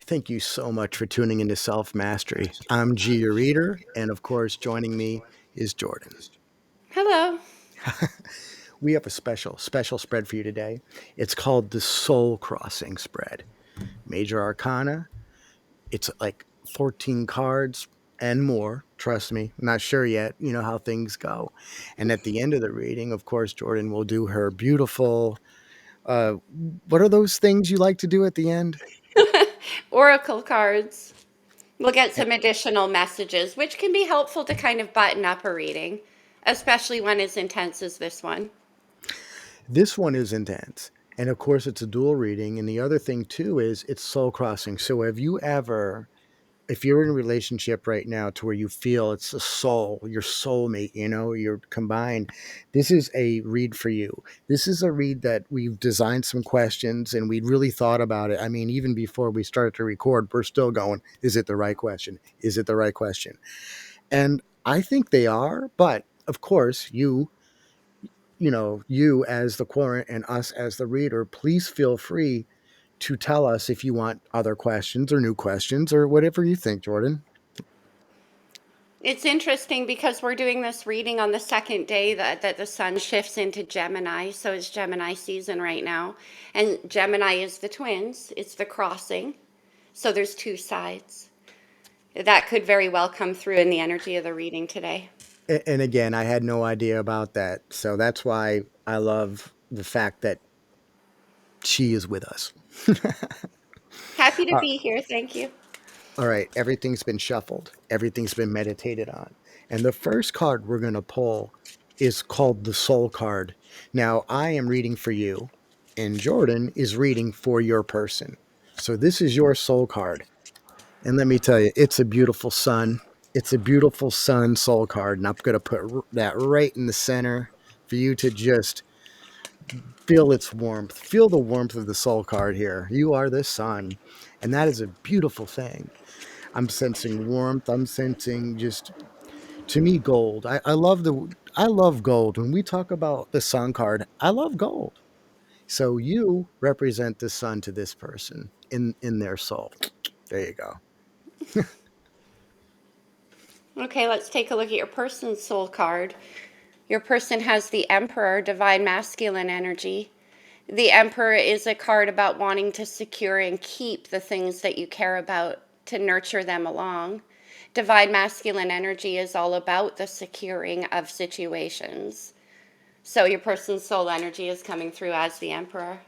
Thank you so much for tuning into Self Mastery. I'm G, your reader, and of course, joining me is Jordan. Hello. We have a special spread for you today. It's called the Soul Crossing spread. Major Arcana. It's like 14 cards and more. Trust me, I'm not sure yet. You know how things go. And at the end of the reading, of course, Jordan will do her beautiful. Uh, what are those things you like to do at the end? Oracle cards. We'll get some additional messages, which can be helpful to kind of button up a reading, especially one as intense as this one. This one is intense. And of course, it's a dual reading. And the other thing, too, is it's soul crossing. So, have you ever, if you're in a relationship right now to where you feel it's a soul, your soulmate, you're combined, this is a read for you. This is a read that we've designed some questions and we really thought about it. I mean, even before we started to record, we're still going, is it the right question? Is it the right question? And I think they are. But of course, you as the querent and us as the reader, please feel free to tell us if you want other questions or new questions or whatever you think, Jordan. It's interesting because we're doing this reading on the second day that the sun shifts into Gemini. So it's Gemini season right now. And Gemini is the twins, it's the crossing. So there's two sides. That could very well come through in the energy of the reading today. And again, I had no idea about that. So that's why I love the fact that she is with us. Happy to All be here. Thank you. all right. Everything's been shuffled, everything's been meditated on. And the first card we're going to pull is called the Soul card. Now, I am reading for you, and Jordan is reading for your person. So this is your soul card. And let me tell you, it's a beautiful sun. It's a beautiful sun soul card. And I'm going to put that right in the center for you to just feel its warmth. Feel the warmth of the soul card here. You are the sun. And that is a beautiful thing. I'm sensing warmth. I'm sensing just, to me, gold. I love gold. When we talk about the sun card, I love gold. So you represent the sun to this person in their soul. There you go. Okay, let's take a look at your person's soul card. Your person has the Emperor, divine masculine energy. The Emperor is a card about wanting to secure and keep the things that you care about, to nurture them along. Divine masculine energy is all about the securing of situations. So your person's soul energy is coming through as the Emperor.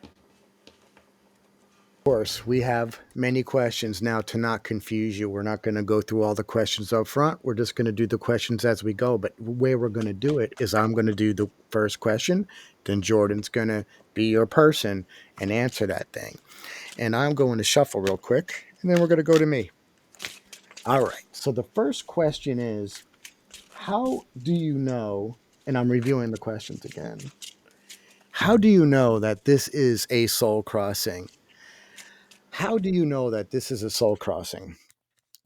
Course, we have many questions now to not confuse you. We're not going to go through all the questions up front. We're just going to do the questions as we go. But the way we're going to do it is I'm going to do the first question, then Jordan's going to be your person and answer that thing. And I'm going to shuffle real quick, and then we're going to go to me. All right. So the first question is, how do you know? And I'm reviewing the questions again. How do you know that this is a soul crossing? How do you know that this is a soul crossing?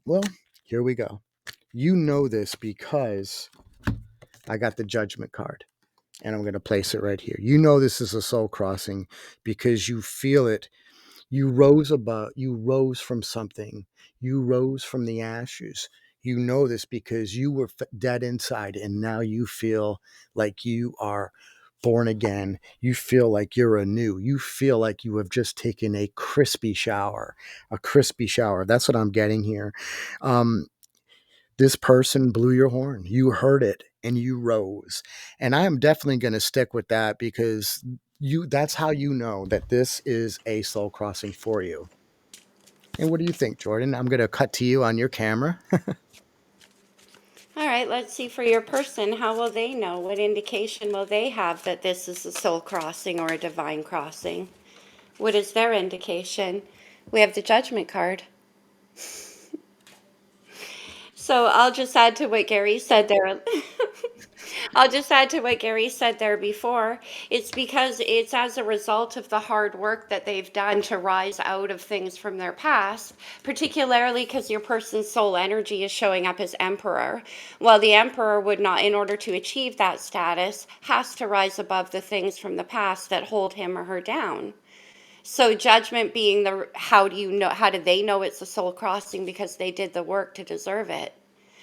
Well, here we go. You know this because I got the judgment card and I'm going to place it right here. You know this is a soul crossing because you feel it. You rose from something. You rose from the ashes. You know this because you were dead inside and now you feel like you are born again. You feel like you're anew. You feel like you have just taken a crispy shower. A crispy shower. That's what I'm getting here. Um, this person blew your horn. You heard it and you rose. And I am definitely going to stick with that because that's how you know that this is a soul crossing for you. And what do you think, Jordan? I'm going to cut to you on your camera. All right, let's see for your person. How will they know? What indication will they have that this is a soul crossing or a divine crossing? What is their indication? We have the judgment card. So I'll just add to what Gary said there. I'll just add to what Gary said there before. It's because it's as a result of the hard work that they've done to rise out of things from their past, particularly because your person's soul energy is showing up as emperor. While the emperor would not, in order to achieve that status, has to rise above the things from the past that hold him or her down. So judgment being the, how do you know, how do they know it's a soul crossing? Because they did the work to deserve it,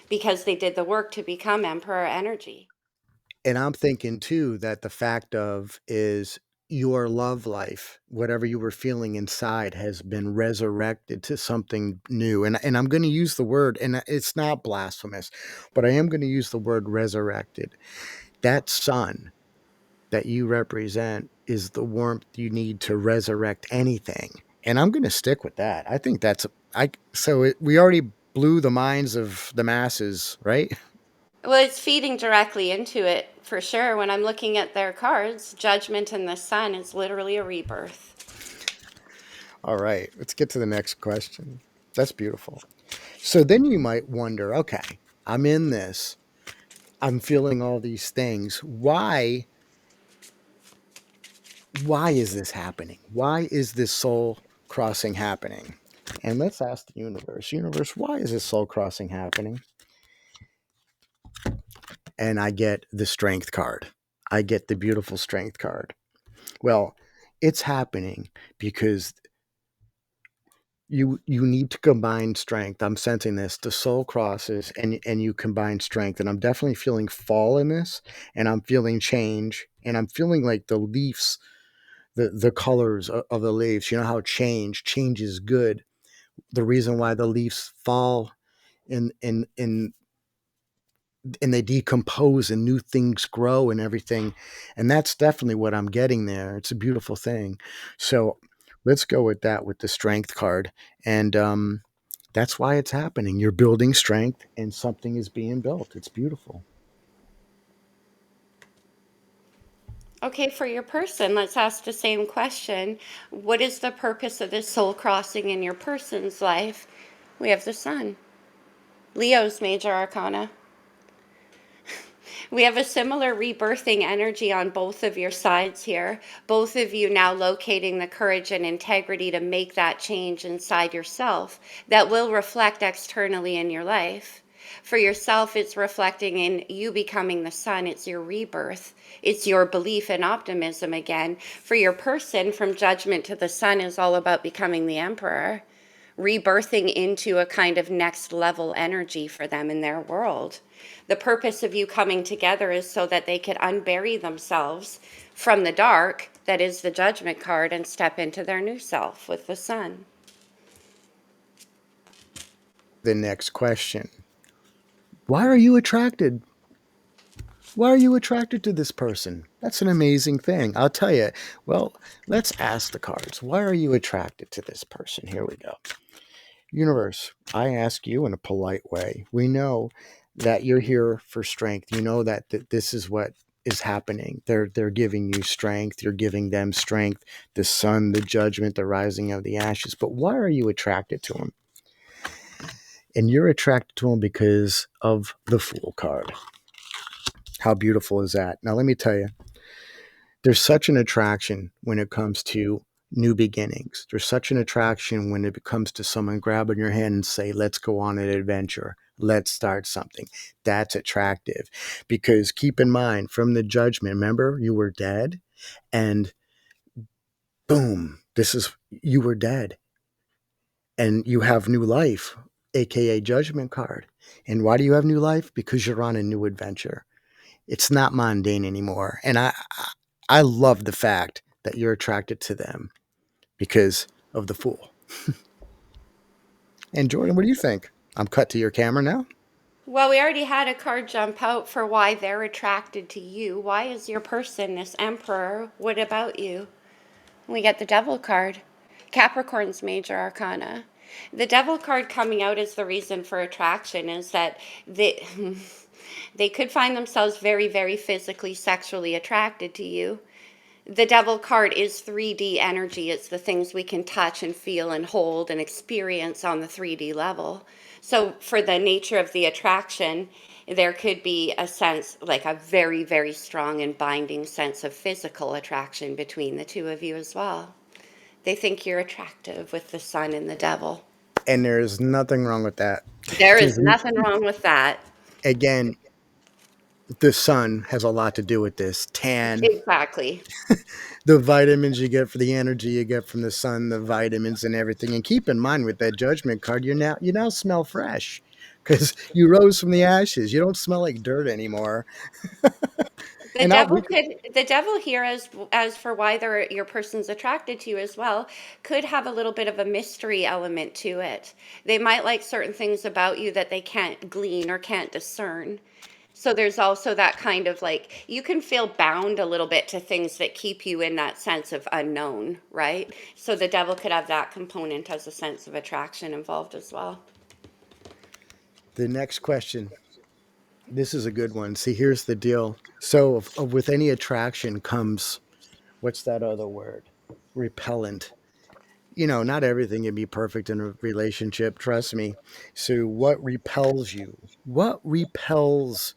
because they did the work to become emperor energy. And I'm thinking too that the fact of is your love life, whatever you were feeling inside, has been resurrected to something new. And I'm going to use the word, and it's not blasphemous, but I am going to use the word resurrected. That sun that you represent is the warmth you need to resurrect anything. And I'm going to stick with that. I think that's I so it, we already blew the minds of the masses, right? Well, it's feeding directly into it for sure. When I'm looking at their cards, judgment and the sun is literally a rebirth. All right, let's get to the next question. That's beautiful. So then you might wonder, okay, I'm in this. I'm feeling all these things. Why is this happening? Why is this soul crossing happening? And let's ask the universe. Universe, why is this soul crossing happening? And I get the strength card. I get the beautiful strength card. Well, it's happening because you need to combine strength. I'm sensing this. The soul crosses and you combine strength. And I'm definitely feeling fall in this, and I'm feeling change, and I'm feeling like the leaves, the colors of the leaves. You know how change is good. The reason why the leaves fall in and they decompose and new things grow and everything. And that's definitely what I'm getting there. It's a beautiful thing. So let's go with that with the strength card. And that's why it's happening. You're building strength and something is being built. It's beautiful. Okay, for your person, let's ask the same question. What is the purpose of this soul crossing in your person's life? We have the sun. Leo's major arcana. We have a similar rebirthing energy on both of your sides here. Both of you now locating the courage and integrity to make that change inside yourself that will reflect externally in your life. For yourself, it's reflecting in you becoming the sun. It's your rebirth. It's your belief and optimism again. For your person, from judgment to the sun is all about becoming the emperor, rebirthing into a kind of next level energy for them in their world. The purpose of you coming together is so that they could unbury themselves from the dark, that is the judgment card, and step into their new self with the sun. The next question. Why are you attracted? Why are you attracted to this person? That's an amazing thing. I'll tell you. Well, let's ask the cards. Why are you attracted to this person? Here we go. Universe, I ask you in a polite way. We know that you're here for strength. You know that this is what is happening. They're giving you strength. You're giving them strength. The sun, the judgment, the rising of the ashes. But why are you attracted to him? And you're attracted to him because of the Fool card. How beautiful is that? Now, let me tell you, there's such an attraction when it comes to new beginnings. There's such an attraction when it comes to someone grabbing your hand and say, let's go on an adventure. Let's start something. That's attractive because keep in mind from the judgment, remember you were dead and boom, this is, you were dead and you have new life, AKA judgment card. And why do you have new life? Because you're on a new adventure. It's not mundane anymore. And I love the fact that you're attracted to them because of the Fool. And Jordan, what do you think? I'm cut to your camera now. Well, we already had a card jump out for why they're attracted to you. Why is your person this emperor? What about you? We get the devil card, Capricorn's major arcana. The devil card coming out as the reason for attraction is that they, they could find themselves very, very physically, sexually attracted to you. The devil card is 3D energy. It's the things we can touch and feel and hold and experience on the 3D level. So, for the nature of the attraction, there could be a sense, like a very, very strong and binding sense of physical attraction between the two of you as well. They think you're attractive with the sun and the devil. And there's nothing wrong with that. There is There's nothing wrong with that. again, The sun has a lot to do with this. Tan, Exactly. the vitamins you get for the energy you get from the sun, the vitamins and everything. And keep in mind with that judgment card, you now smell fresh because you rose from the ashes. You don't smell like dirt anymore. The And I devil we could the devil here, as for why your person's attracted to you as well, could have a little bit of a mystery element to it. They might like certain things about you that they can't glean or can't discern. So there's also that kind of like you can feel bound a little bit to things that keep you in that sense of unknown, right? So the devil could have that component as a sense of attraction involved as well. the next question. This is a good one. See, here's the deal. So, with any attraction comes what's that other word? Repellent. Not everything can be perfect in a relationship, trust me. So what repels you? What repels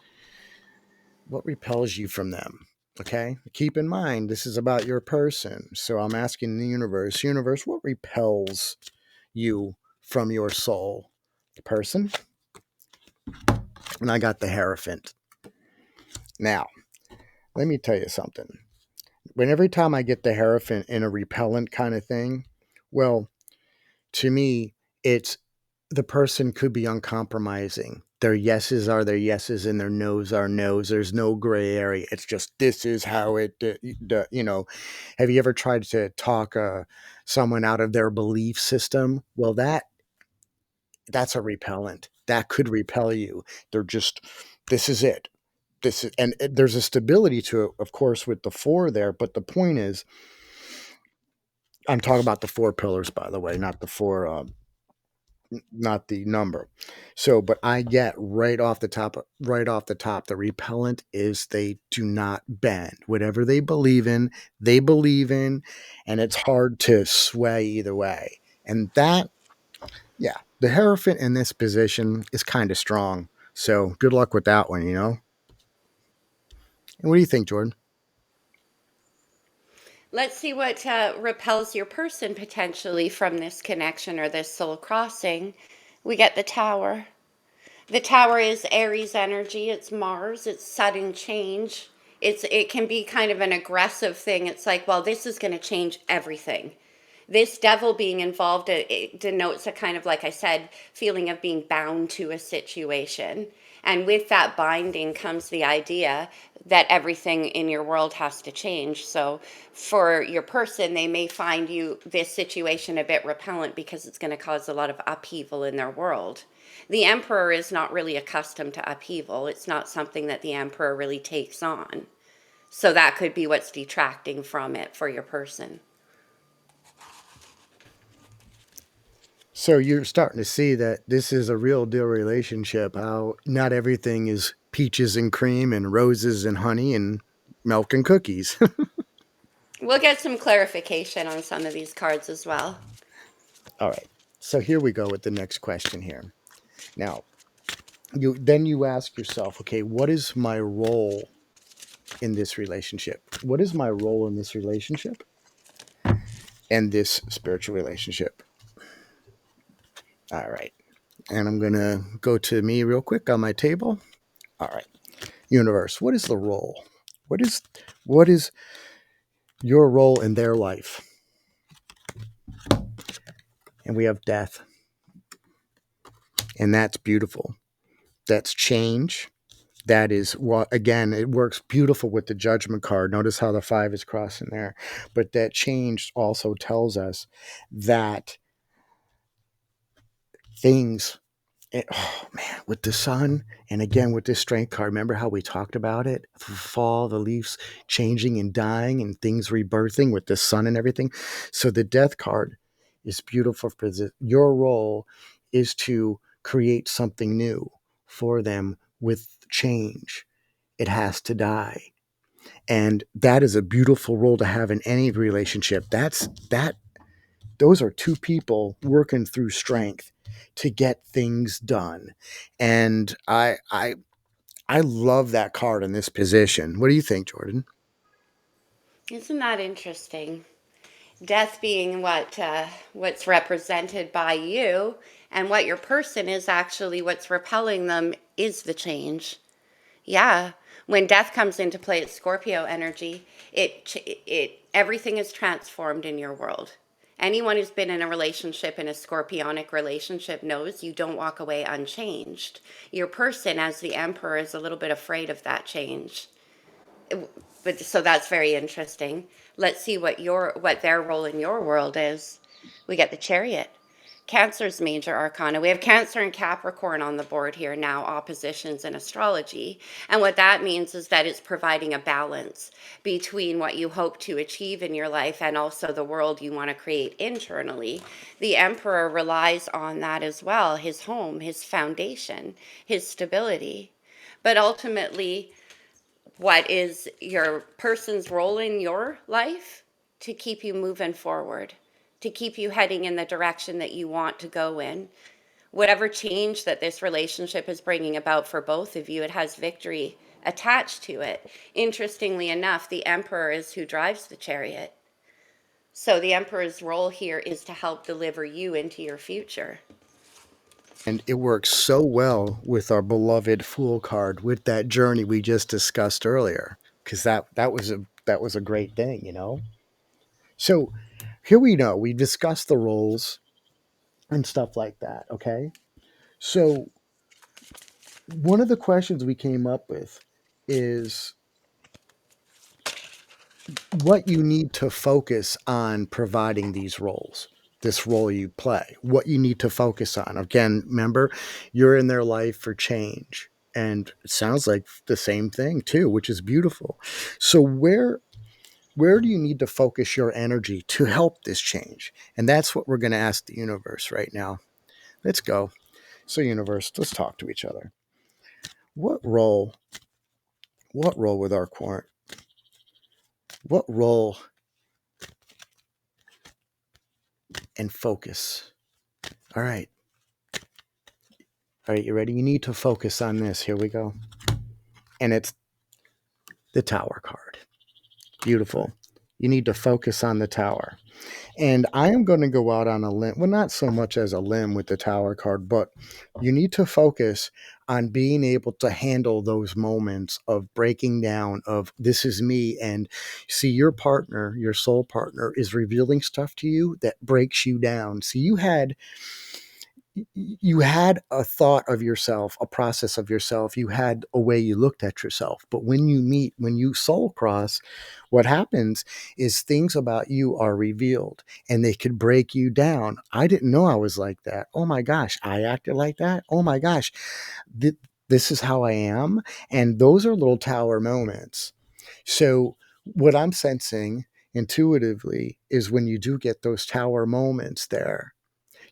you from them? Okay? Keep in mind this is about your person. So I'm asking the universe, what repels you from your soul? Person? And I got the Hierophant. Now, let me tell you something. When every time I get the Hierophant in a repellent kind of thing, well, to me, it's the person could be uncompromising. Their yeses are their yeses and their nos are nos. There's no gray area. It's just this is how have you ever tried to talk someone out of their belief system? Well, that's a repellent. That could repel you. They're just this is it. There's a stability to it, of course, with the four there. But the point is, I'm talking about the four pillars, by the way, not the four not the number. So, but I get right off the top, the repellent is they do not bend. Whatever they believe in, and it's hard to sway either way. And that, yeah, the Hierophant in this position is kind of strong. So, good luck with that one. And what do you think, Jordan? Let's see what repels your person potentially from this connection or this soul crossing. We get the Tower. The Tower is Aries energy, it's Mars, it's sudden change. It can be kind of an aggressive thing. It's like, well, this is going to change everything. This devil being involved, it denotes a kind of, like I said, feeling of being bound to a situation. And with that binding comes the idea that everything in your world has to change. So for your person, they may find this situation a bit repellent because it's going to cause a lot of upheaval in their world. The emperor is not really accustomed to upheaval. It's not something that the emperor really takes on. So that could be what's detracting from it for your person. So you're starting to see that this is a real deal relationship. How not everything is peaches and cream and roses and honey and milk and cookies. We'll get some clarification on some of these cards as well. All right. So here we go with the next question here. Now, you ask yourself, okay, what is my role in this relationship? What is my role in this relationship and this spiritual relationship? All right. And I'm going to go to me real quick on my table. All right. Universe, what is the role? What is your role in their life? And we have death. And that's beautiful. That's change. That is what, again, it works beautiful with the judgment card. Notice how the five is crossing there. But that change also tells us that things, oh man, with the sun and again with this strength card, remember how we talked about it? Fall, the leaves changing and dying and things rebirthing with the sun and everything. So the death card is beautiful for this. Your role is to create something new for them with change. It has to die. And that is a beautiful role to have in any relationship. Those are two people working through strength to get things done. And I love that card in this position. What do you think, Jordan? Isn't that interesting? Death being what's represented by you, and what your person is actually what's repelling them is the change. Yeah. When death comes into play, it's Scorpio energy. It everything is transformed in your world. Anyone who's been in a relationship, in a scorpionic relationship, knows you don't walk away unchanged. Your person, as the emperor, is a little bit afraid of that change. But so that's very interesting. Let's see what their role in your world is. We get the chariot. Cancer's major arcana. We have Cancer and Capricorn on the board here now, oppositions in astrology. And what that means is that it's providing a balance between what you hope to achieve in your life and also the world you want to create internally. The Emperor relies on that as well, his home, his foundation, his stability. But ultimately, what is your person's role in your life? To keep you moving forward, to keep you heading in the direction that you want to go in. Whatever change that this relationship is bringing about for both of you, it has victory attached to it. Interestingly enough, the emperor is who drives the chariot. So the emperor's role here is to help deliver you into your future. And it works so well with our beloved Fool card with that journey we just discussed earlier, because that was a great thing, you know. So here we know we discussed the roles and stuff like that. Okay, so one of the questions we came up with is what you need to focus on providing these roles, this role you play, what you need to focus on. Again, remember, you're in their life for change. And it sounds like the same thing too, which is beautiful. So where do you need to focus your energy to help this change? And that's what we're going to ask the universe right now. Let's go. So universe, let's talk to each other. What role, what role with our quant, what role and focus? All right. All right, you ready? You need to focus on this. Here we go. And it's the tower card. Beautiful. You need to focus on the tower. And I am going to go out on a limb. Well, not so much as a limb with the tower card, but you need to focus on being able to handle those moments of breaking down of this is me. And see, your partner, your soul partner, is revealing stuff to you that breaks you down. See, you had a thought of yourself, a process of yourself, you had a way you looked at yourself. But when you meet, when you soul cross, what happens is things about you are revealed and they could break you down. I didn't know I was like that. Oh my gosh, I acted like that. Oh my gosh, th- this is how I am. And those are little tower moments. So, what I'm sensing intuitively is when you do get those tower moments there,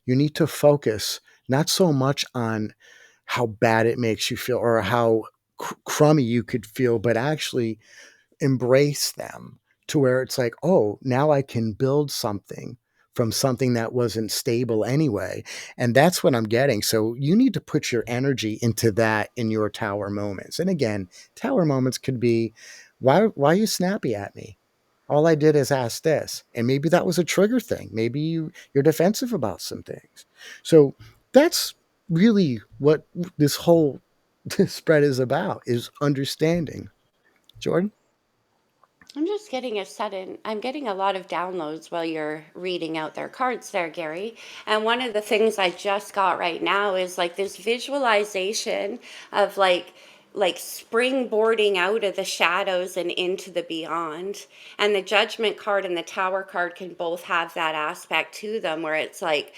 you need to focus not so much on how bad it makes you feel or how crummy you could feel, but actually embrace them to where it's like, oh, now I can build something from something that wasn't stable anyway. And that's what I'm getting. So you need to put your energy into that in your tower moments. And again, tower moments could be, why are you snappy at me? All I did is ask this. And maybe that was a trigger thing. Maybe you're defensive about some things. So that's really what this whole spread is about, is understanding. Jordan? I'm getting a lot of downloads while you're reading out their cards there, Gary. And one of the things I just got right now is like this visualization of like springboarding out of the shadows and into the beyond. And the judgment card and the tower card can both have that aspect to them where it's like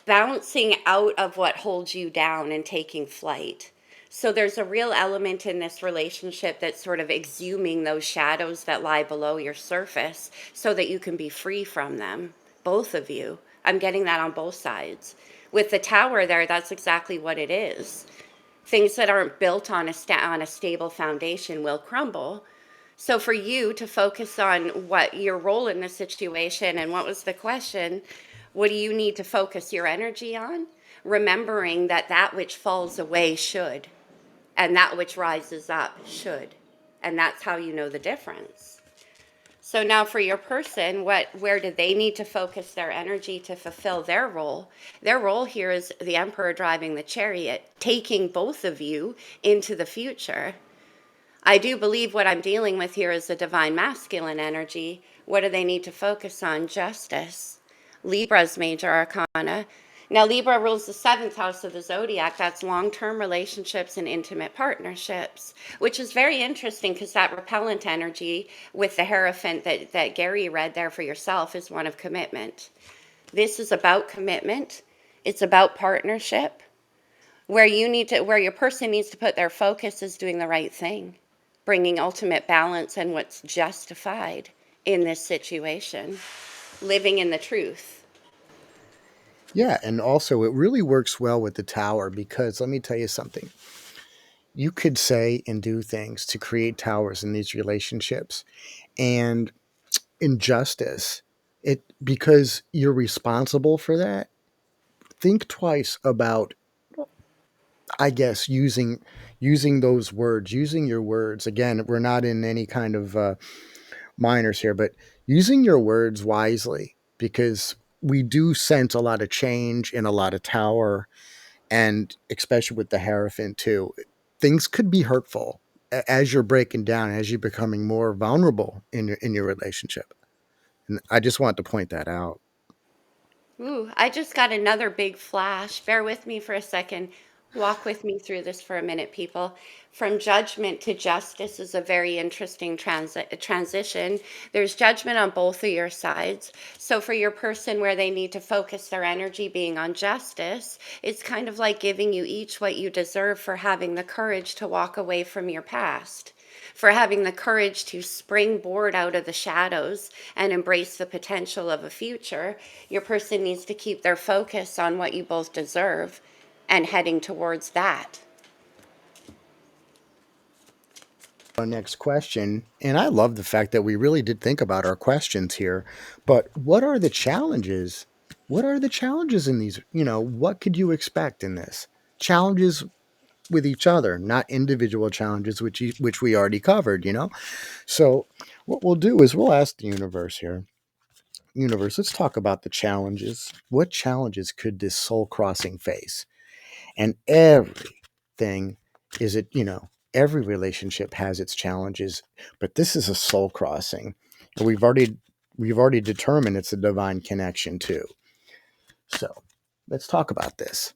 bouncing out of what holds you down and taking flight. So there's a real element in this relationship that's sort of exhuming those shadows that lie below your surface so that you can be free from them, both of you. I'm getting that on both sides. With the tower there, that's exactly what it is. Things that aren't built on on a stable foundation will crumble. So for you to focus on what your role in the situation, and what was the question, what do you need to focus your energy on? Remembering that that which falls away should, and that which rises up should. And that's how you know the difference. So now for your person, where do they need to focus their energy to fulfill their role? Their role here is the emperor driving the chariot, taking both of you into the future. I do believe what I'm dealing with here is the divine masculine energy. What do they need to focus on? Justice. Libra's major arcana. Now, Libra rules the seventh house of the zodiac. That's long term relationships and intimate partnerships, which is very interesting because that repellent energy with the Hierophant that Gary read there for yourself is one of commitment. This is about commitment, it's about partnership. Where your person needs to put their focus is doing the right thing, bringing ultimate balance and what's justified in this situation, living in the truth. Yeah, and also it really works well with the tower because let me tell you something. You could say and do things to create towers in these relationships and injustice. It because you're responsible for that. Think twice about, I guess, using those words, using your words. Again, we're not in any kind of minors here, but using your words wisely because we do sense a lot of change in a lot of tower, and especially with the Hierophant too. Things could be hurtful as you're breaking down, as you're becoming more vulnerable in your relationship. And I just want to point that out. Ooh, I just got another big flash. Bear with me for a second. Walk with me through this for a minute, people. From judgment to justice is a very interesting transition. There's judgment on both of your sides. So, for your person where they need to focus their energy being on justice, it's kind of like giving you each what you deserve for having the courage to walk away from your past, for having the courage to springboard out of the shadows and embrace the potential of a future. Your person needs to keep their focus on what you both deserve and heading towards that. Our next question, and I love the fact that we really did think about our questions here, but what are the challenges? What are the challenges in these? What could you expect in this? Challenges with each other, not individual challenges, which we already covered. So what we'll do is we'll ask the universe here. Universe, let's talk about the challenges. What challenges could this soul crossing face? And everything is every relationship has its challenges, but this is a soul crossing. And we've already determined it's a divine connection too. So let's talk about this.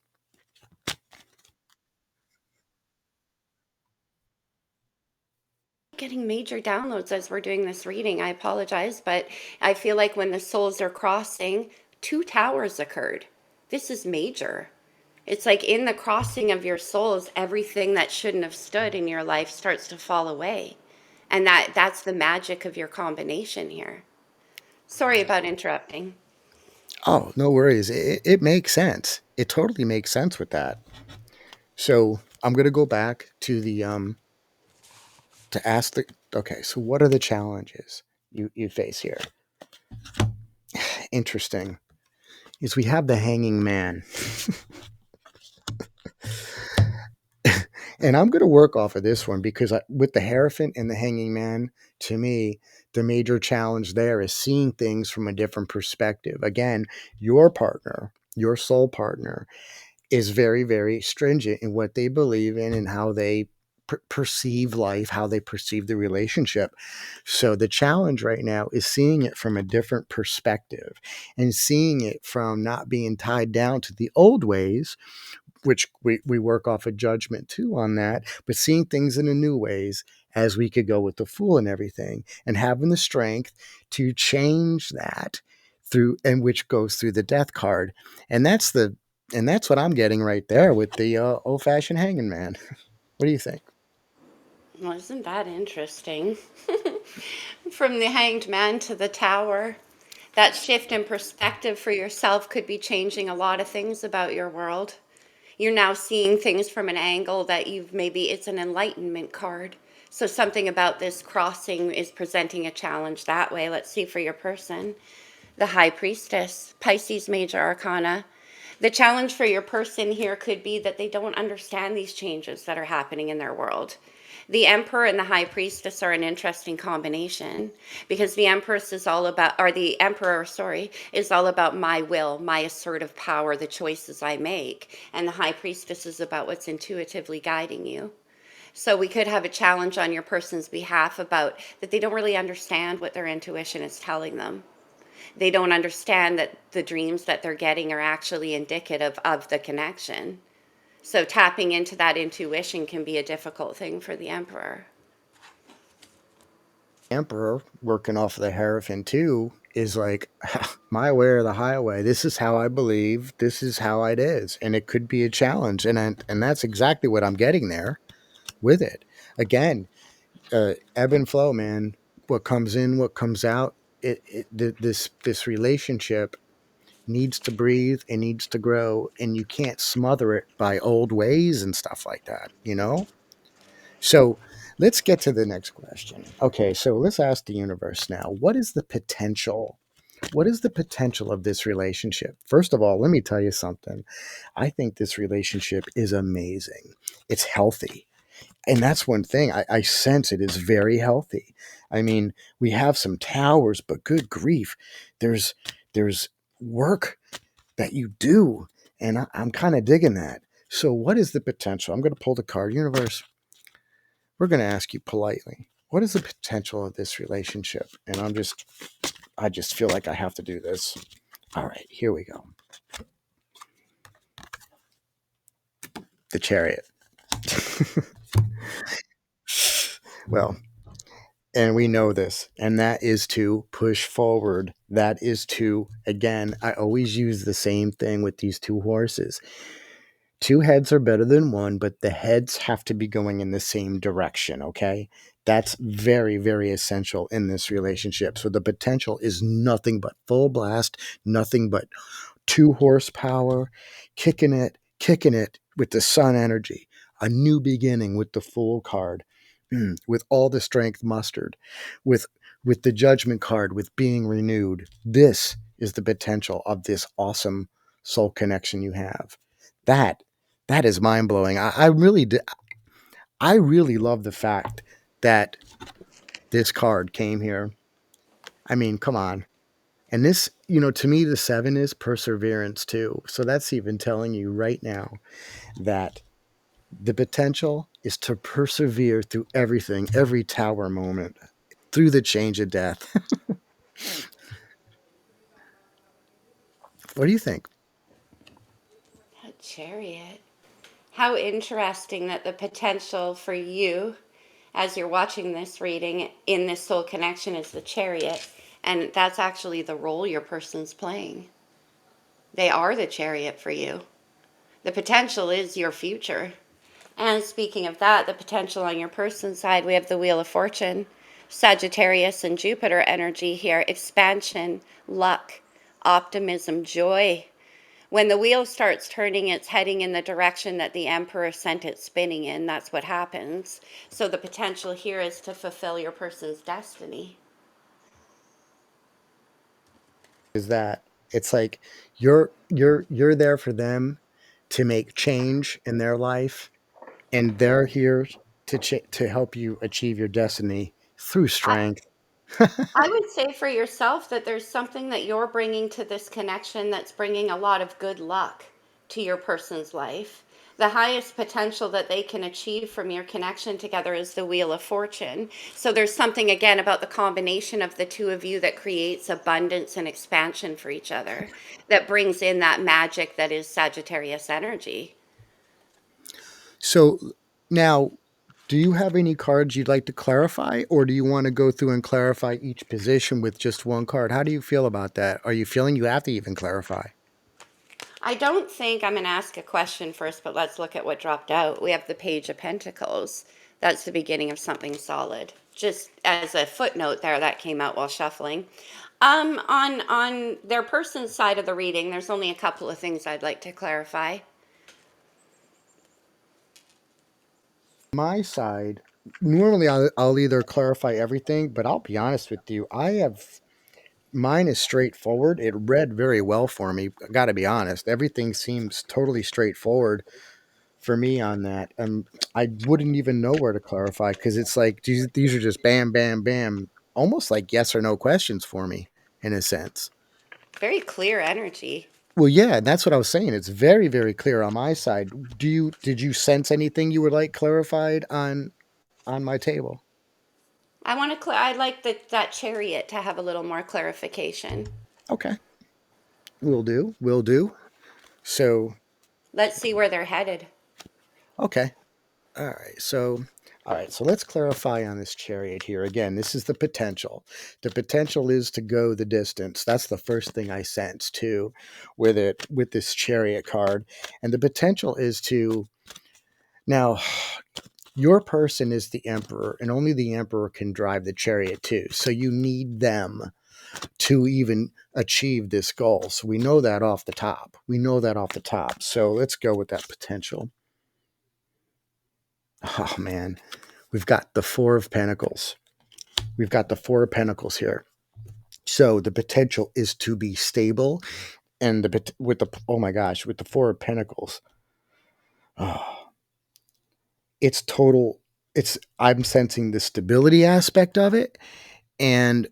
Getting major downloads as we're doing this reading. I apologize, but I feel like when the souls are crossing, two towers occurred. This is major. It's like in the crossing of your souls, everything that shouldn't have stood in your life starts to fall away. And that's the magic of your combination here. Sorry about interrupting. Oh, no worries. It makes sense. It totally makes sense with that. So I'm gonna go back to ask the okay, so what are the challenges you face here? Interesting. Is we have the hanging man. And I'm going to work off of this one because with the Hierophant and the Hanging Man, to me, the major challenge there is seeing things from a different perspective. Again, your partner, your soul partner, is very, very stringent in what they believe in and how they perceive life, how they perceive the relationship. So the challenge right now is seeing it from a different perspective and seeing it from not being tied down to the old ways, which we work off a judgment too on that, but seeing things in a new ways as we could go with the Fool and everything, and having the strength to change that through, and which goes through the Death card, and that's what I'm getting right there with the old fashioned hanging man. What do you think? Well, isn't that interesting? From the hanged man to the tower, that shift in perspective for yourself could be changing a lot of things about your world. You're now seeing things from an angle that you've maybe it's an enlightenment card. So something about this crossing is presenting a challenge that way. Let's see for your person. The High Priestess, Pisces Major Arcana. The challenge for your person here could be that they don't understand these changes that are happening in their world. The Emperor and the High Priestess are an interesting combination because the Empress is all about, or the Emperor, sorry, is all about my will, my assertive power, the choices I make. And the High Priestess is about what's intuitively guiding you. So we could have a challenge on your person's behalf about that they don't really understand what their intuition is telling them. They don't understand that the dreams that they're getting are actually indicative of the connection. So tapping into that intuition can be a difficult thing for the emperor. Emperor working off of the Hierophant too is like my way or the highway. This is how I believe. This is how it is, and it could be a challenge, and that's exactly what I'm getting there with it. Again, ebb and flow, man. What comes in, what comes out. This relationship needs to breathe. It needs to grow, and you can't smother it by old ways and stuff like that. You know. So let's get to the next question. Okay, so let's ask the universe now. What is the potential? What is the potential of this relationship? First of all, let me tell you something. I think this relationship is amazing. It's healthy. And that's one thing I sense it is very healthy. I mean, we have some towers, but good grief, there's there's work that you do, and I'm kind of digging that. So, what is the potential? I'm going to pull the card, universe. We're going to ask you politely, what is the potential of this relationship? And I just feel like I have to do this. All right, here we go. The Chariot. Well, and we know this, and that is to push forward. That is to, again, I always use the same thing with these two horses. Two heads are better than one, but the heads have to be going in the same direction, okay? That's very, very essential in this relationship. So the potential is nothing but full blast, nothing but 2 horsepower, kicking it with the sun energy, a new beginning with the Fool card, with all the strength mustered, with with the Judgment card, with being renewed. This is the potential of this awesome soul connection you have. That that is mind blowing. I really love the fact that this card came here. I mean, come on. And this, to me, the 7 is perseverance too. So that's even telling you right now that the potential is to persevere through everything, every tower moment, through the change of death. What do you think? A chariot. How interesting that the potential for you, as you're watching this reading in this soul connection, is the chariot. And that's actually the role your person's playing. They are the chariot for you. The potential is your future. And speaking of that, the potential on your person's side, we have the Wheel of Fortune, Sagittarius and Jupiter energy here, expansion, luck, optimism, joy. When the wheel starts turning, it's heading in the direction that the emperor sent it spinning in. That's what happens. So the potential here is to fulfill your person's destiny. Is that it's like you're there for them to make change in their life, and they're here to help you achieve your destiny through I, strength. I would say for yourself that there's something that you're bringing to this connection that's bringing a lot of good luck to your person's life. The highest potential that they can achieve from your connection together is the Wheel of Fortune. So there's something again about the combination of the two of you that creates abundance and expansion for each other, that brings in that magic that is Sagittarius energy. So now, do you have any cards you'd like to clarify, or do you want to go through and clarify each position with just one card? How do you feel about that? Are you feeling you have to even clarify? I don't think I'm going to ask a question first, but let's look at what dropped out. We have the Page of Pentacles. That's the beginning of something solid. Just as a footnote there, that came out while shuffling. On their person's side of the reading, there's only a couple of things I'd like to clarify. My side, normally I'll either clarify everything, but I'll be honest with you. Mine is straightforward. It read very well for me. I got to be honest. Everything seems totally straightforward for me on that. I wouldn't even know where to clarify because it's like these are just bam, bam, bam, almost like yes or no questions for me in a sense. Very clear energy. Well, yeah, that's what I was saying. It's very, very clear on my side. Did you sense anything you would like clarified on my table? I want to. I'd like that chariot to have a little more clarification. Okay, will do. Will do. So, Let's see where they're headed. okay. All right. So let's clarify on this chariot here. Again, this is the potential. The potential is to go the distance. That's the first thing I sense too, with this chariot card, and the potential is to now. Your person is the emperor, and only the emperor can drive the chariot too. So you need them to even achieve this goal. So we know that off the top. We know that off the top. So let's go with that potential. Oh man, we've got the Four of Pentacles. We've got the Four of Pentacles here. So the potential is to be stable, and the with the oh my gosh, with the Four of Pentacles, oh, it's total. It's I'm sensing the stability aspect of it, and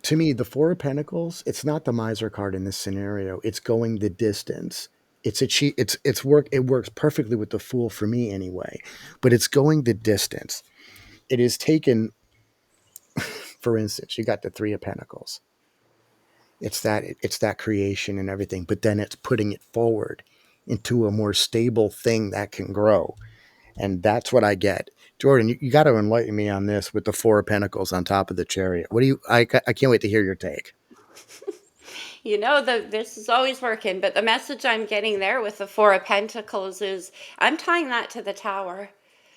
to me, the Four of Pentacles, it's not the miser card in this scenario. It's going the distance. It's work. It works perfectly with the Fool for me anyway, but it's going the distance. It is taken. For instance, you got the Three of Pentacles. It's that creation and everything, but then it's putting it forward into a more stable thing that can grow, and that's what I get. Jordan, you got to enlighten me on this with the Four of Pentacles on top of the Chariot. What do you? I can't wait to hear your take. This is always working, but the message I'm getting there with the Four of Pentacles is I'm tying that to the Tower.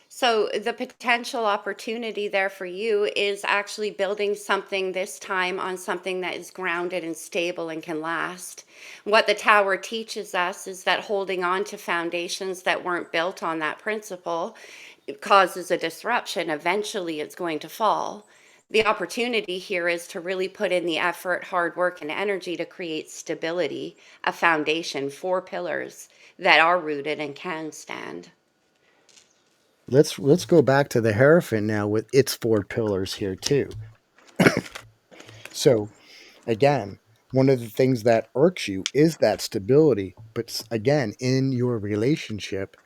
So the potential opportunity there for you is actually building something this time on something that is grounded and stable and can last. What the Tower teaches us is that holding on to foundations that weren't built on that principle, it causes a disruption. Eventually, it's going to fall. The opportunity here is to really put in the effort, hard work, and energy to create stability, a foundation, four pillars that are rooted and can stand. Let's go back to the Hierophant now with its four pillars here too. So again, one of the things that irks you is that stability, but again, in your relationship,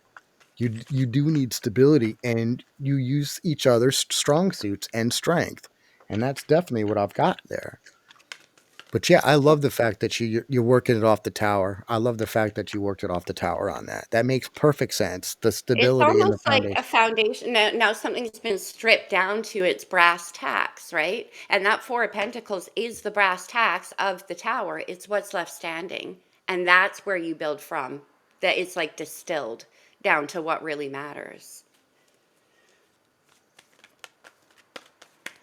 you do need stability, and you use each other's strong suits and strength, and that's definitely what I've got there. But yeah, I love the fact that you're working it off the tower. I love the fact that you worked it off the tower on that. That makes perfect sense. The It's stability and the almost like a foundation. foundation. Now something's been stripped down to its brass tacks, right? And that Four of Pentacles is the brass tacks of the Tower. It's what's left standing. And that's where you build from. That it's like distilled down to what really matters.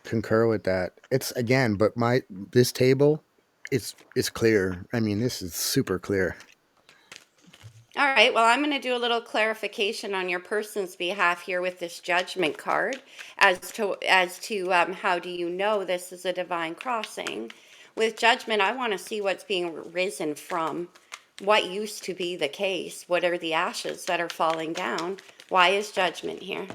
Concur with that. It's again, but my this table, it's clear. I mean, this is super clear. All right, well, I'm going to do a little clarification on your person's behalf here with this judgment card as to how do you know this is a divine crossing. With judgment, I want to see what's being risen from, what used to be the case, what are the ashes that are falling down. Why is judgment here?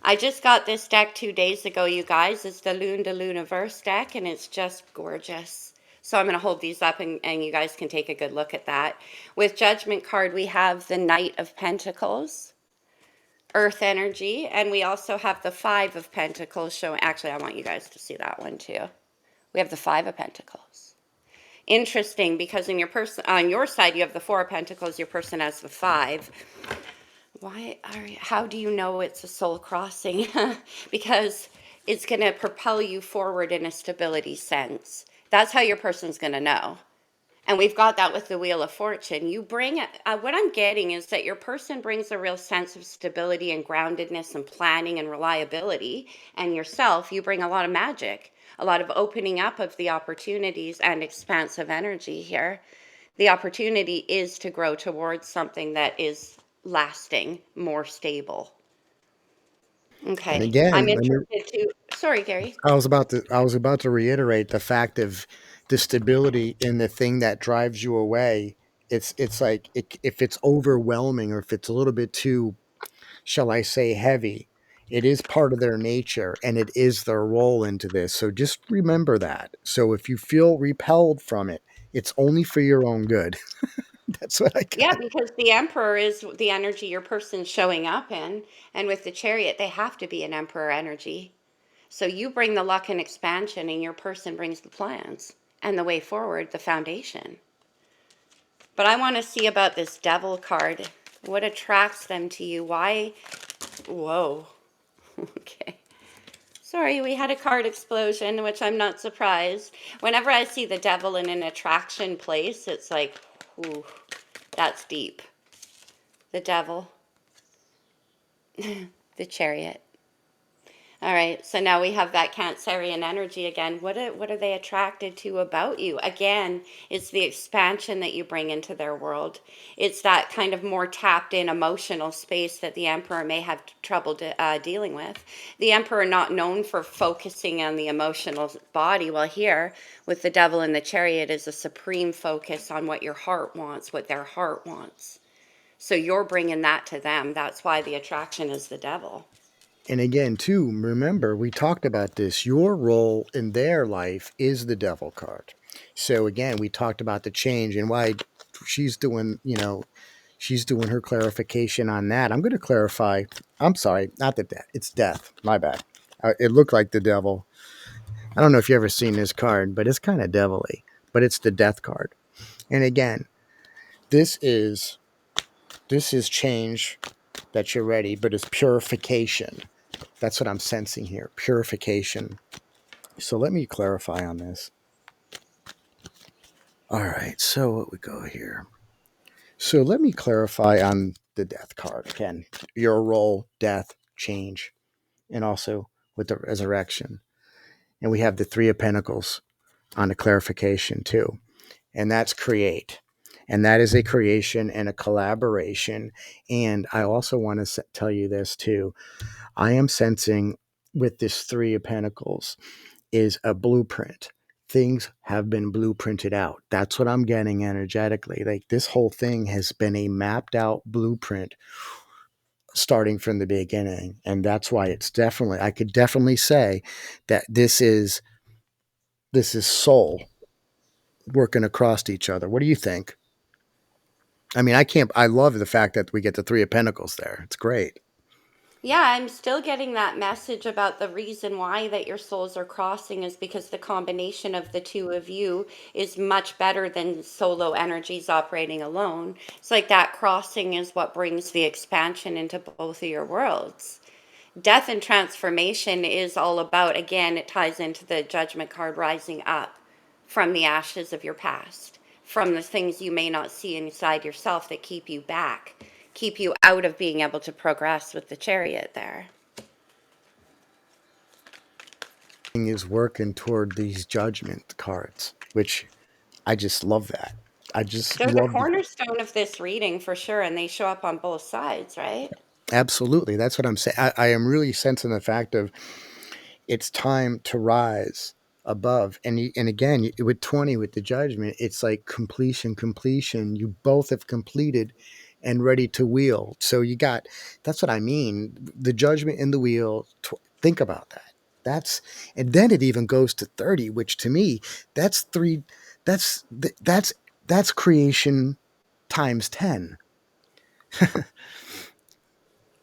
I just got this deck 2 days ago, you guys. It's the Lune de Luniverse deck, and it's just gorgeous. So I'm going to hold these up, and you guys can take a good look at that. With Judgment card, we have the Knight of Pentacles, Earth energy, and we also have the Five of Pentacles showing. Actually, I want you guys to see that one too. We have the Five of Pentacles. Interesting, because in your person on your side you have the Four of Pentacles, your person has the Five. How do you know it's a soul crossing? Because it's going to propel you forward in a stability sense. That's how your person's going to know. And we've got that with the Wheel of Fortune. You bring what I'm getting is that your person brings a real sense of stability and groundedness and planning and reliability. And yourself, you bring a lot of magic, a lot of opening up of the opportunities and expansive energy here. The opportunity is to grow towards something that is lasting, more stable. And Okay. I'm again, I mean, interested to, sorry, Gary. I was about to reiterate the fact of the stability in the thing that drives you away. It's like if it's overwhelming or if it's a little bit too, shall I say, heavy, It is part of their nature and it is their role into this. So just remember that. So if you feel repelled from it, it's only for your own good. That's what I Yeah, got. because the emperor is the energy your person's showing up in. And with the chariot, they have to be an emperor energy. So you bring the luck and expansion, and your person brings the plans and the way forward, the foundation. But I want to see about this devil card. What attracts them to you? Why? Whoa. Okay. Sorry, we had a card explosion, which I'm not surprised. Whenever I see the devil in an attraction place, it's like, ooh, that's deep. The devil, the chariot. All right, so now we have that Cancerian energy again. What are they attracted to about you? Again, it's the expansion that you bring into their world. It's that kind of more tapped in emotional space that the Emperor may have trouble dealing with. The Emperor not known for focusing on the emotional body, while here with the Devil and the Chariot is a supreme focus on what your heart wants, what their heart wants. So you're bringing that to them. That's why the attraction is the Devil. And again, too, remember, we talked about this. Your role in their life is the devil card. So again, we talked about the change and why she's doing, she's doing her clarification on that. I'm going to clarify. I'm sorry, not the death. It's death. My bad. It looked like the devil. I don't know if you ever seen this card, but it's kind of devilly. But it's the death card. And again, this is this is change that you're ready, but it's purification. That's what I'm sensing here. Purification. So let me clarify on this. All right. So what we go here. So let me clarify on the death card again. Your role, death, change, and also with the resurrection. And we have the Three of Pentacles on the clarification too. And that's create. And that is a creation and a collaboration. And I also want to tell you this too. I am sensing with this Three of Pentacles is a blueprint. Things have been blueprinted out. That's what I'm getting energetically. Like this whole thing has been a mapped out blueprint starting from the beginning. And that's why it's definitely, I could definitely say that this is soul working across each other. What do you think? I mean, I love the fact that we get the Three of Pentacles there. It's great. Yeah, I'm still getting that message about the reason why that your souls are crossing is because the combination of the two of you is much better than solo energies operating alone. It's like that crossing is what brings the expansion into both of your worlds. Death and transformation is all about, again, it ties into the judgment card rising up from the ashes of your past, from the things you may not see inside yourself that keep you back, keep you out of being able to progress with the chariot there. Is working toward these judgment cards, which I just love that. I just They're the love the cornerstone of this reading for sure, and they show up on both sides, right? absolutely. That's what I'm saying. I am really sensing the fact of it's time to rise above. And again, with 20 with the judgment, it's like completion, completion. You both have completed and ready to wheel. So you got that's what I mean. The judgment in the wheel. Think about that. That's and then it even goes to 30, which to me, that's three. That's that's that's creation times 10.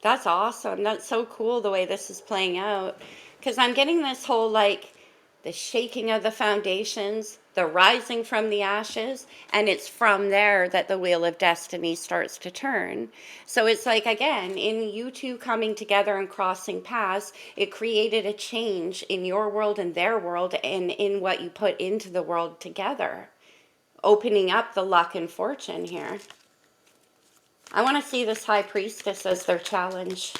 That's awesome. That's so cool the way this is playing out. Because I'm getting this whole like the shaking of the foundations, the rising from the ashes, and it's from there that the wheel of destiny starts to turn. So it's like, again, in you two coming together and crossing paths, it created a change in your world and their world and in what you put into the world together, opening up the luck and fortune here. I want to see this high priestess as their challenge.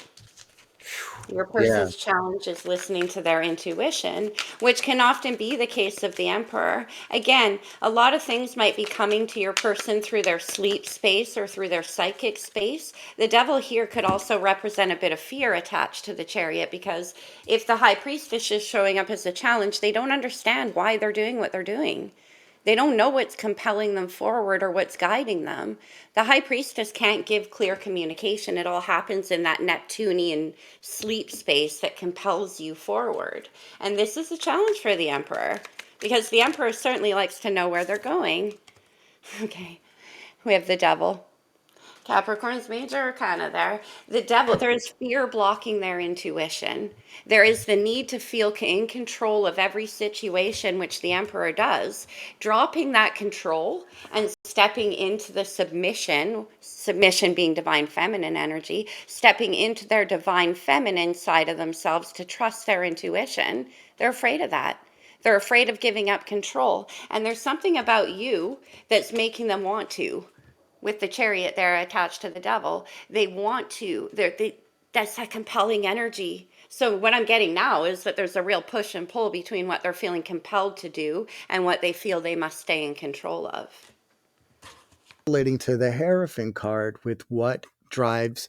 Your Yeah. person's challenge is listening to their intuition, which can often be the case of the emperor. Again, a lot of things might be coming to your person through their sleep space or through their psychic space. The devil here could also represent a bit of fear attached to the chariot because if the high priestess is showing up as a challenge, they don't understand why they're doing what they're doing. They don't know what's compelling them forward or what's guiding them. The high priestess can't give clear communication. It all happens in that Neptunian sleep space that compels you forward. And this is a challenge for the emperor because the emperor certainly likes to know where they're going. Okay, we have the devil. Capricorn's major arcana there. The devil, there is fear blocking their intuition. There is the need to feel in control of every situation, which the emperor does. Dropping that control and stepping into the submission being divine feminine energy, stepping into their divine feminine side of themselves to trust their intuition. They're afraid of that. They're afraid of giving up control. And there's something about you that's making them want to with the chariot there attached to the devil. They want to. That's that compelling energy. So what I'm getting now is that there's a real push and pull between what they're feeling compelled to do and what they feel they must stay in control of. Relating to the Hierophant card with what drives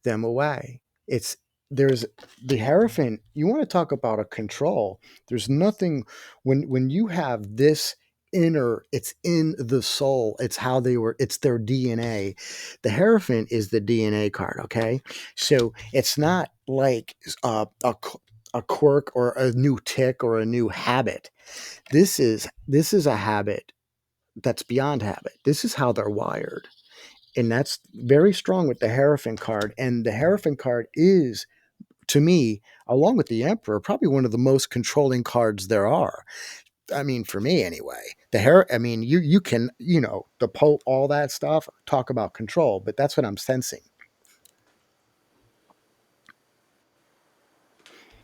them away. It's there's the Hierophant. You want to talk about a control? There's nothing when you have this inner. It's in the soul. It's how they were. It's their DNA. The Hierophant is the DNA card. Okay, so it's not like a quirk or a new tick or a new habit. This is a habit that's beyond habit. This is how they're wired. And that's very strong with the Hierophant card. And the Hierophant card is, to me, along with the Emperor, probably one of the most controlling cards there are. I mean, for me anyway. I mean, you can, the Pope, all that stuff, talk about control, but that's what I'm sensing.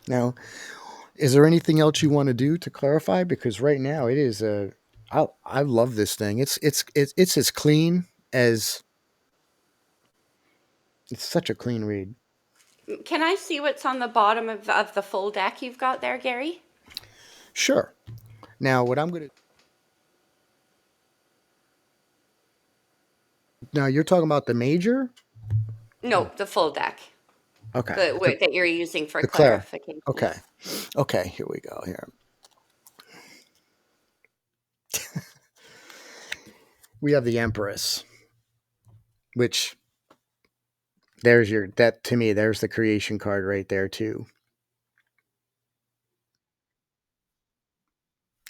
Now, is there anything else you want to do to clarify? Because right now it is I love this thing. It's as clean as it's such a clean read. Can I see what's on the bottom of the full deck you've got there, Gary? Sure. Now, what I'm going to now you're talking about the major. No, the full deck. Okay. That you're using for The Claire. clarification. Okay. Okay. Here we go. Here we have the Empress, which there's your that to me. There's the creation card right there too.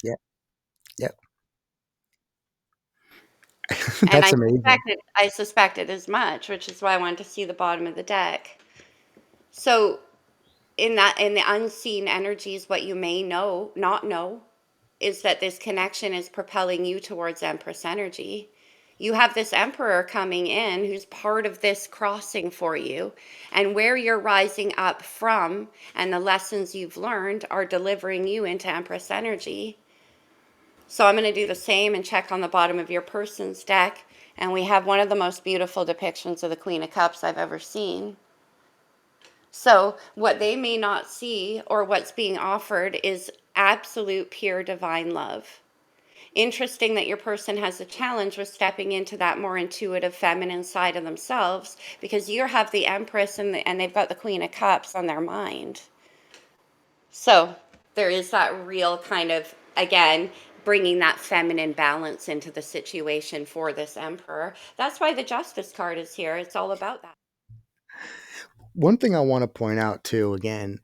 Yep. Yep. And That's amazing. I suspected as much, which is why I wanted to see the bottom of the deck. So in the unseen energies, what you may not know, is that this connection is propelling you towards Empress energy. You have this emperor coming in who's part of this crossing for you, and where you're rising up from and the lessons you've learned are delivering you into Empress energy. So I'm going to do the same and check on the bottom of your person's deck, and we have one of the most beautiful depictions of the Queen of Cups I've ever seen. So, what they may not see or what's being offered is absolute pure divine love. Interesting that your person has a challenge with stepping into that more intuitive feminine side of themselves because you have the Empress and they've got the Queen of Cups on their mind. So, there is that real kind of, again, bringing that feminine balance into the situation for this Emperor. That's why the Justice card is here. It's all about that. One thing I want to point out too, again,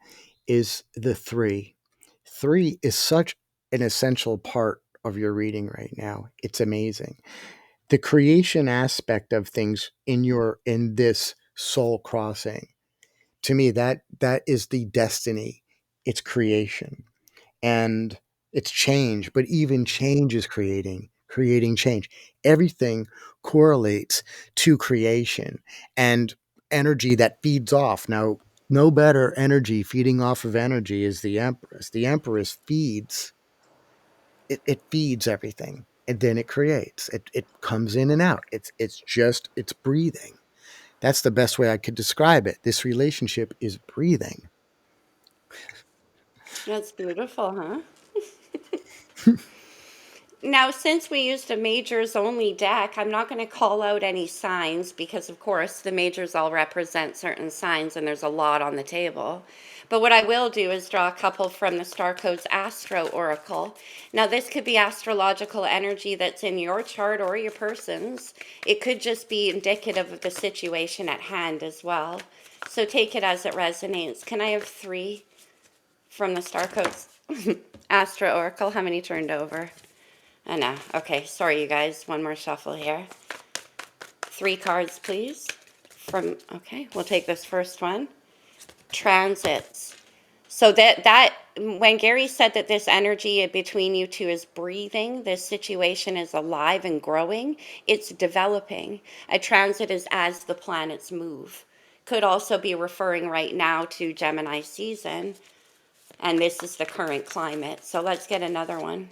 is the three. Three is such an essential part of your reading right now. It's amazing. The creation aspect of things in this soul crossing. To me, that is the destiny. It's creation. And it's change, but even change is creating change. Everything correlates to creation and energy that feeds off. Now, no better energy feeding off of energy is the Empress. The Empress it feeds everything and then it creates. It comes in and out. It's breathing. That's the best way I could describe it. This relationship is breathing. That's beautiful, huh? Now, since we used a majors only deck, I'm not going to call out any signs because, of course, the majors all represent certain signs and there's a lot on the table. But what I will do is draw a couple from the Star Codes Astro Oracle. Now, this could be astrological energy that's in your chart or your person's. It could just be indicative of the situation at hand as well. So take it as it resonates. Can I have three from the Star Codes Astro Oracle? How many turned over? I know. Okay, sorry, you guys. One more shuffle here. Three cards, please. Okay, we'll take this first one. Transits. So that when Gary said that this energy between you two is breathing, this situation is alive and growing, it's developing. A transit is as the planets move. Could also be referring right now to Gemini season, and this is the current climate. So let's get another one.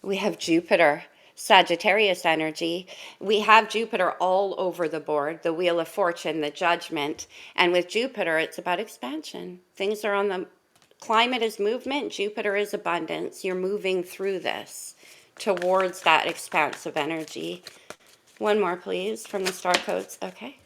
We have Jupiter, Sagittarius energy. We have Jupiter all over the board, the Wheel of Fortune, the Judgment. And with Jupiter, it's about expansion. Things are on the climate is movement, Jupiter is abundance. You're moving through this towards that expansive energy. One more, please, from the star codes. Okay.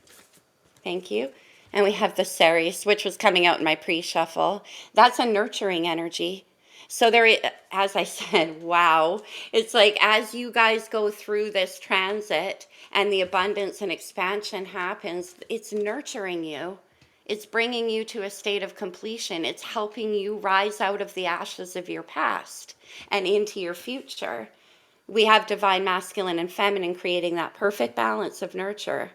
Thank you. And we have the Ceres, which was coming out in my pre-shuffle. That's a nurturing energy. So there, as I said, wow. It's like as you guys go through this transit and the abundance and expansion happens, it's nurturing you. It's bringing you to a state of completion. It's helping you rise out of the ashes of your past and into your future. We have divine masculine and feminine creating that perfect balance of nurture.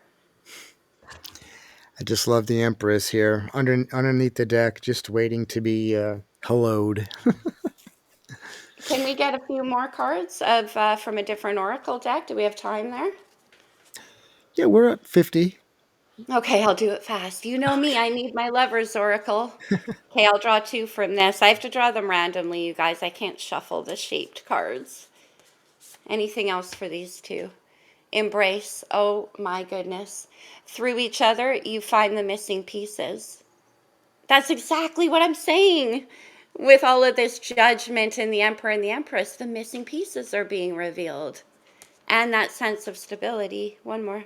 I just love the Empress here underneath the deck, just waiting to be helloed. Can we get a few more cards of from a different oracle deck? Do we have time there? Yeah, we're at 50. Okay, I'll do it fast. You know me, I need my lover's oracle. Okay, I'll draw two from this. I have to draw them randomly, you guys. I can't shuffle the shaped cards. Anything else for these two? Embrace. Oh my goodness. Through each other, you find the missing pieces. That's exactly what I'm saying. With all of this judgment in the Emperor and the Empress, the missing pieces are being revealed. And that sense of stability. One more.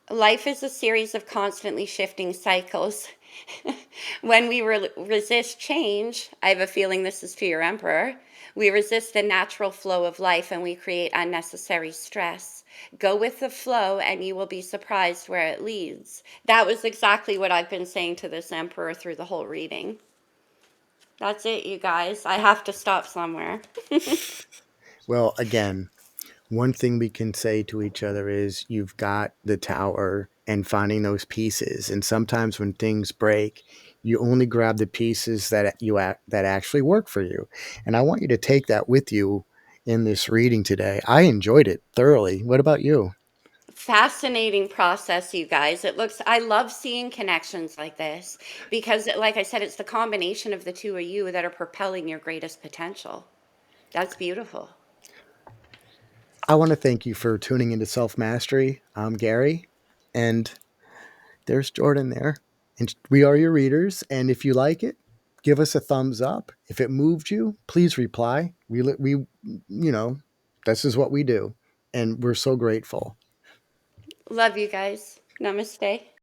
Life is a series of constantly shifting cycles. When we resist change, I have a feeling this is to your emperor, we resist the natural flow of life and we create unnecessary stress. Go with the flow and you will be surprised where it leads. That was exactly what I've been saying to this emperor through the whole reading. That's it, you guys. I have to stop somewhere. Well, again, one thing we can say to each other is you've got the tower and finding those pieces. And sometimes when things break, you only grab the pieces that actually work for you. And I want you to take that with you in this reading today. I enjoyed it thoroughly. What about you? Fascinating process, you guys. I love seeing connections like this because, like I said, it's the combination of the two of you that are propelling your greatest potential. That's beautiful. I want to thank you for tuning into Self Mastery. I'm Gary, and there's Jordan there. And we are your readers. And if you like it, give us a thumbs up. If it moved you, please reply. You know, this is what we do. And we're so grateful. Love you guys. Namaste.